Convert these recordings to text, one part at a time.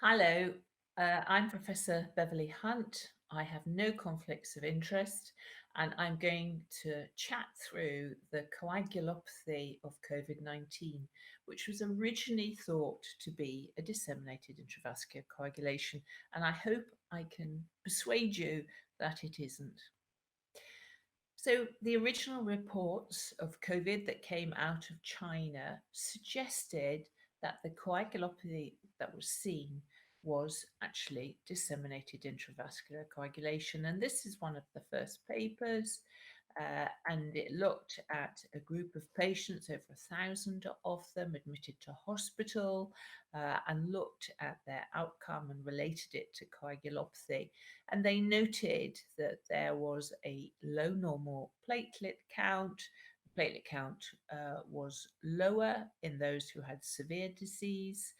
Hello, I'm Professor Beverley Hunt. I have no conflicts of interest, and I'm going to chat through the coagulopathy of COVID-19, which was originally thought to be a disseminated intravascular coagulation, and I hope I can persuade you that it isn't. So, the original reports of COVID that came out of China suggested that the coagulopathy that was seen was actually disseminated intravascular coagulation. And this is one of the first papers. And it looked at a group of patients, over 1,000 of them admitted to hospital, and looked at their outcome and related it to coagulopathy. And they noted that there was a low normal platelet count. The platelet count was lower in those who had severe disease.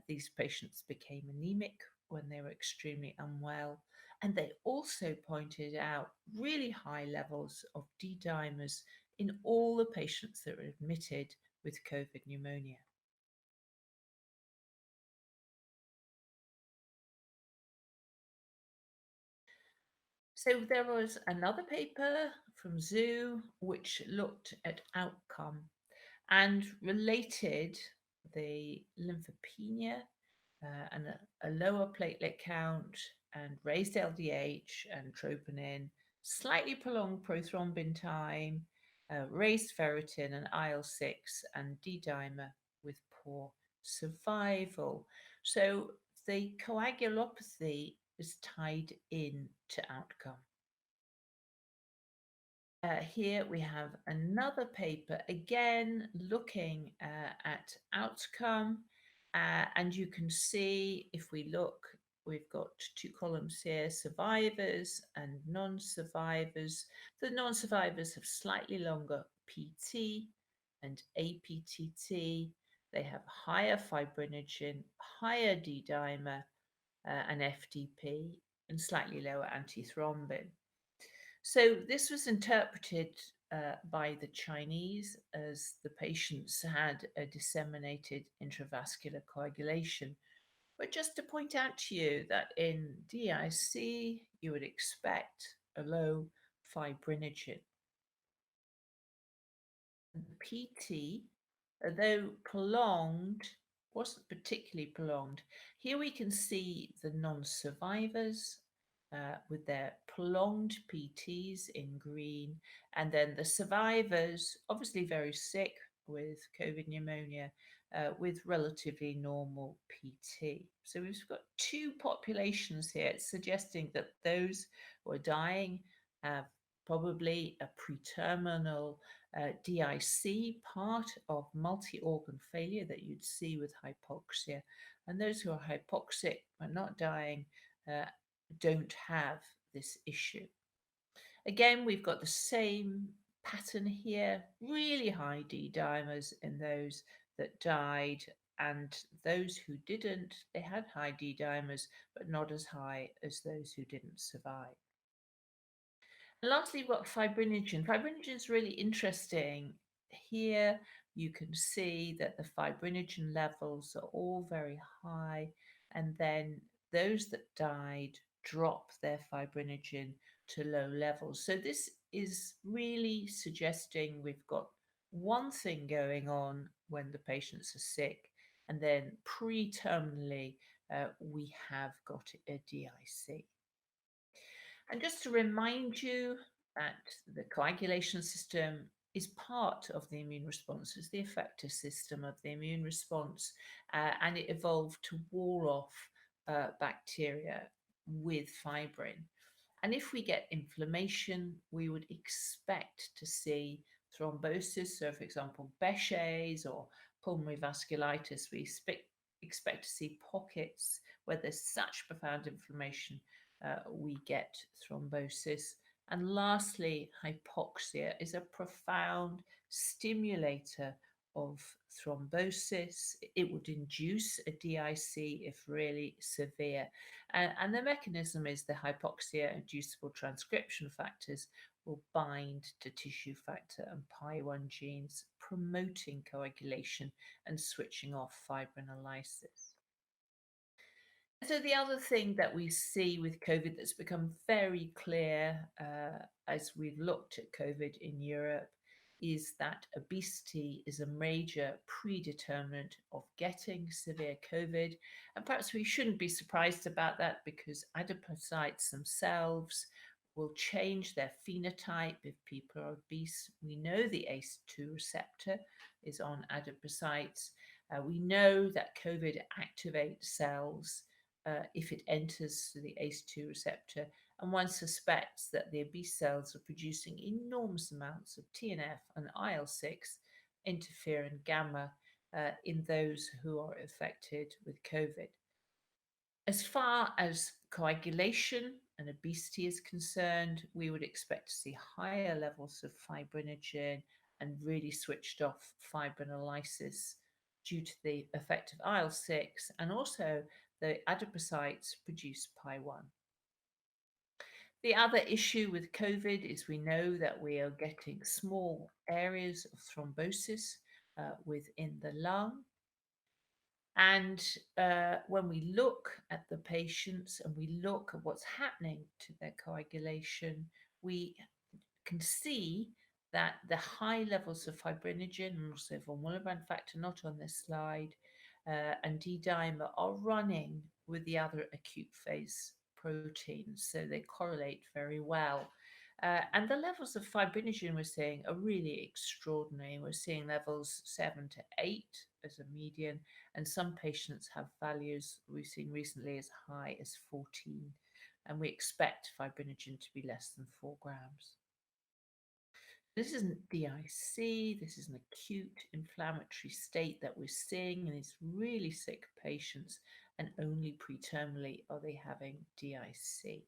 These patients became anemic when they were extremely unwell. And they also pointed out really high levels of D dimers in all the patients that were admitted with COVID pneumonia. So there was another paper from Zoo which looked at outcome and related the lymphopenia and a lower platelet count and raised LDH and troponin, slightly prolonged prothrombin time, raised ferritin and IL-6 and D-dimer with poor survival. So the coagulopathy is tied in to outcome. Here we have another paper, again looking at outcome. And you can see, if we look, we've got two columns here, survivors and non-survivors. The non-survivors have slightly longer PT and APTT. They have higher fibrinogen, higher D-dimer and FDP, and slightly lower antithrombin. So this was interpreted by the Chinese as the patients had a disseminated intravascular coagulation. But just to point out to you that in DIC, you would expect a low fibrinogen. PT, although prolonged, wasn't particularly prolonged. Here we can see the non-survivors with their prolonged PTs in green, and then the survivors, obviously very sick with COVID pneumonia, with relatively normal PT. So we've got two populations here. It's suggesting that those who are dying have probably a preterminal DIC, part of multi-organ failure that you'd see with hypoxia. And those who are hypoxic but not dying don't have this issue. Again, we've got the same pattern here, really high D dimers in those that died, and those who didn't, they had high D dimers, but not as high as those who didn't survive. And lastly, we've got fibrinogen. Fibrinogen is really interesting. Here you can see that the fibrinogen levels are all very high, and then those that died drop their fibrinogen to low levels. So this is really suggesting we've got one thing going on when the patients are sick, and then pre-terminally we have got a DIC. And just to remind you that the coagulation system is part of the immune response, it's the effector system of the immune response, and it evolved to wall off bacteria with fibrin. And if we get inflammation, we would expect to see thrombosis. So, for example, Behçet's or pulmonary vasculitis, we expect to see pockets where there's such profound inflammation, we get thrombosis. And lastly, hypoxia is a profound stimulator of thrombosis. It would induce a DIC if really severe. And the mechanism is the hypoxia inducible transcription factors will bind to tissue factor and PI1 genes, promoting coagulation and switching off fibrinolysis. So the other thing that we see with COVID that's become very clear as we've looked at COVID in Europe is that obesity is a major predeterminant of getting severe COVID. And perhaps we shouldn't be surprised about that because adipocytes themselves will change their phenotype if people are obese. We know the ACE2 receptor is on adipocytes. We know that COVID activates cells if it enters the ACE2 receptor, and one suspects that the obese cells are producing enormous amounts of TNF and IL-6, interferon gamma, in those who are affected with COVID. As far as coagulation and obesity is concerned, we would expect to see higher levels of fibrinogen and really switched off fibrinolysis due to the effect of IL-6, and also the adipocytes produce PI1. The other issue with COVID is we know that we are getting small areas of thrombosis within the lung. And when we look at the patients and we look at what's happening to their coagulation, we can see that the high levels of fibrinogen and also von Willebrand factor, not on this slide, and D-dimer are running with the other acute phase proteins, so they correlate very well. And the levels of fibrinogen we're seeing are really extraordinary. We're seeing levels 7 to 8 as a median, and some patients have values we've seen recently as high as 14. And we expect fibrinogen to be less than 4 grams. This isn't DIC, this is an acute inflammatory state that we're seeing in these really sick patients, and only pretermally are they having DIC.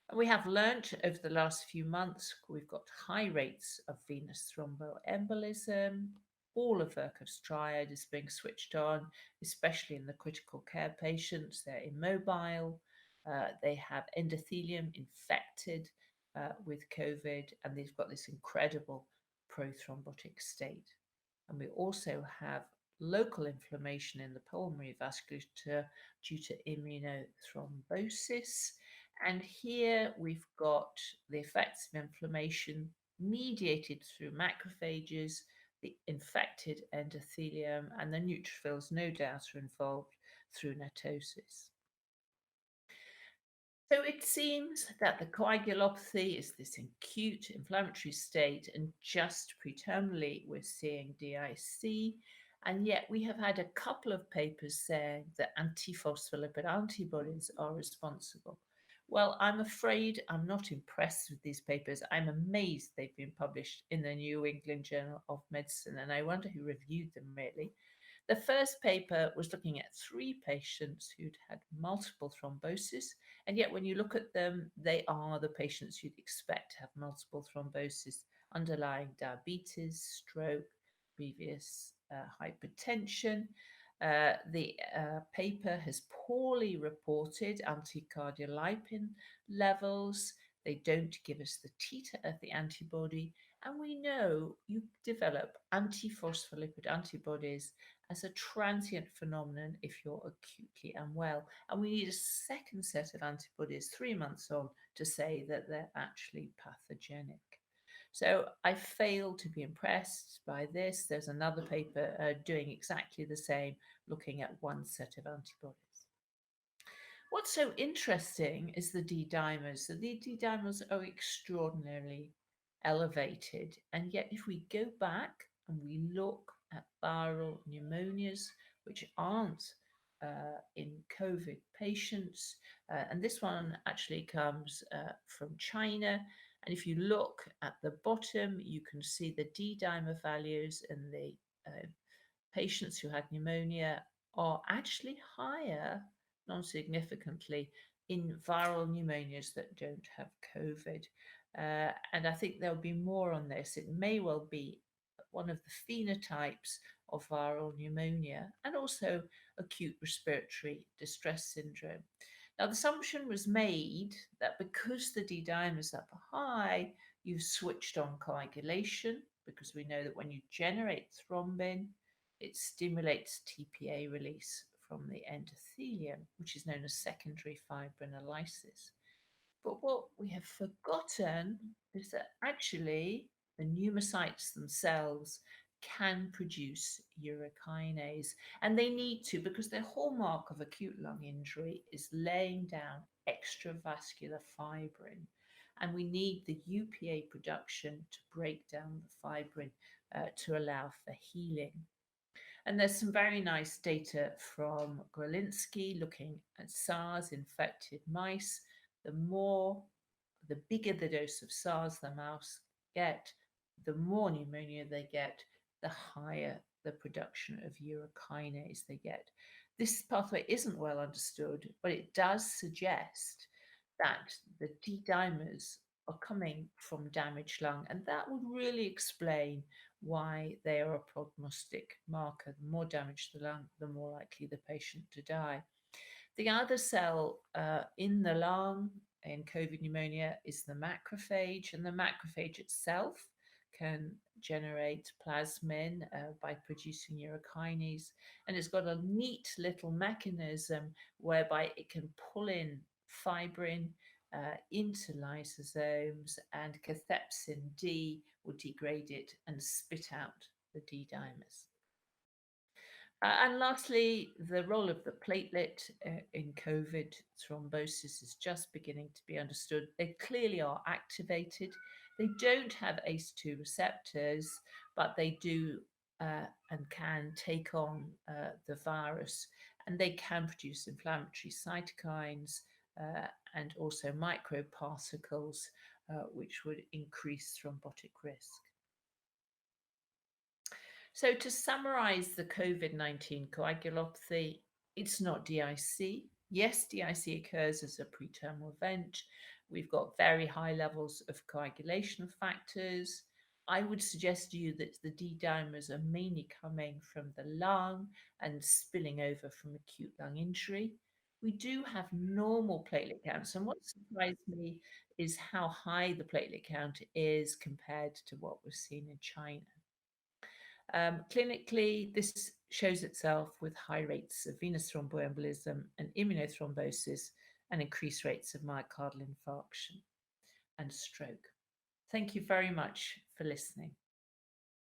And we have learnt over the last few months, we've got high rates of venous thromboembolism. All of Virchow's triad is being switched on, especially in the critical care patients. They're immobile, they have endothelium infected with COVID, and they've got this incredible prothrombotic state. And we also have local inflammation in the pulmonary vasculature due to immunothrombosis. And here we've got the effects of inflammation mediated through macrophages, the infected endothelium, and the neutrophils no doubt are involved through netosis. So it seems that the coagulopathy is this acute inflammatory state, and just preterminally we're seeing DIC, and yet we have had a couple of papers saying that antiphospholipid antibodies are responsible. Well, I'm afraid I'm not impressed with these papers. I'm amazed they've been published in the New England Journal of Medicine, and I wonder who reviewed them really. The first paper was looking at 3 patients who'd had multiple thrombosis, and yet when you look at them, they are the patients you'd expect to have multiple thrombosis, underlying diabetes, stroke, previous hypertension. The paper has poorly reported anticardiolipin levels. They don't give us the titer of the antibody, and we know you develop antiphospholipid antibodies as a transient phenomenon if you're acutely unwell. And we need a second set of antibodies 3 months on to say that they're actually pathogenic. So I fail to be impressed by this. There's another paper doing exactly the same, looking at one set of antibodies. What's so interesting is the D-dimers. So the D-dimers are extraordinarily elevated, and yet if we go back and we look at viral pneumonias, which aren't in COVID patients, and this one actually comes from China, and if you look at the bottom, you can see the D-dimer values in the patients who had pneumonia are actually higher, non-significantly, in viral pneumonias that don't have COVID. And I think there'll be more on this. It may well be one of the phenotypes of viral pneumonia and also acute respiratory distress syndrome. Now, the assumption was made that because the D-dimers are high, you've switched on coagulation, because we know that when you generate thrombin, it stimulates TPA release from the endothelium, which is known as secondary fibrinolysis. But what we have forgotten is that actually the pneumocytes themselves can produce urokinase, and they need to because the hallmark of acute lung injury is laying down extravascular fibrin. And we need the UPA production to break down the fibrin to allow for healing. And there's some very nice data from Grolinski looking at SARS infected mice. The bigger the dose of SARS the mouse get, the more pneumonia they get, the higher the production of urokinase they get. This pathway isn't well understood, but it does suggest that the D dimers are coming from damaged lung, and that would really explain why they are a prognostic marker. The more damaged the lung, the more likely the patient to die. The other cell in the lung in COVID pneumonia is the macrophage, and the macrophage itself can generate plasmin by producing urokinase, and it's got a neat little mechanism whereby it can pull in fibrin into lysosomes, and cathepsin D will degrade it and spit out the D dimers. And lastly, the role of the platelet in COVID thrombosis is just beginning to be understood. They clearly are activated. They don't have ACE2 receptors, but they do and can take on the virus, and they can produce inflammatory cytokines and also microparticles, which would increase thrombotic risk. So to summarize the COVID-19 coagulopathy, it's not DIC. Yes, DIC occurs as a pretermal event. We've got very high levels of coagulation factors. I would suggest to you that the D dimers are mainly coming from the lung and spilling over from acute lung injury. We do have normal platelet counts, and what surprised me is how high the platelet count is compared to what was seen in China. Clinically, this shows itself with high rates of venous thromboembolism and immunothrombosis and increased rates of myocardial infarction and stroke. Thank you very much for listening.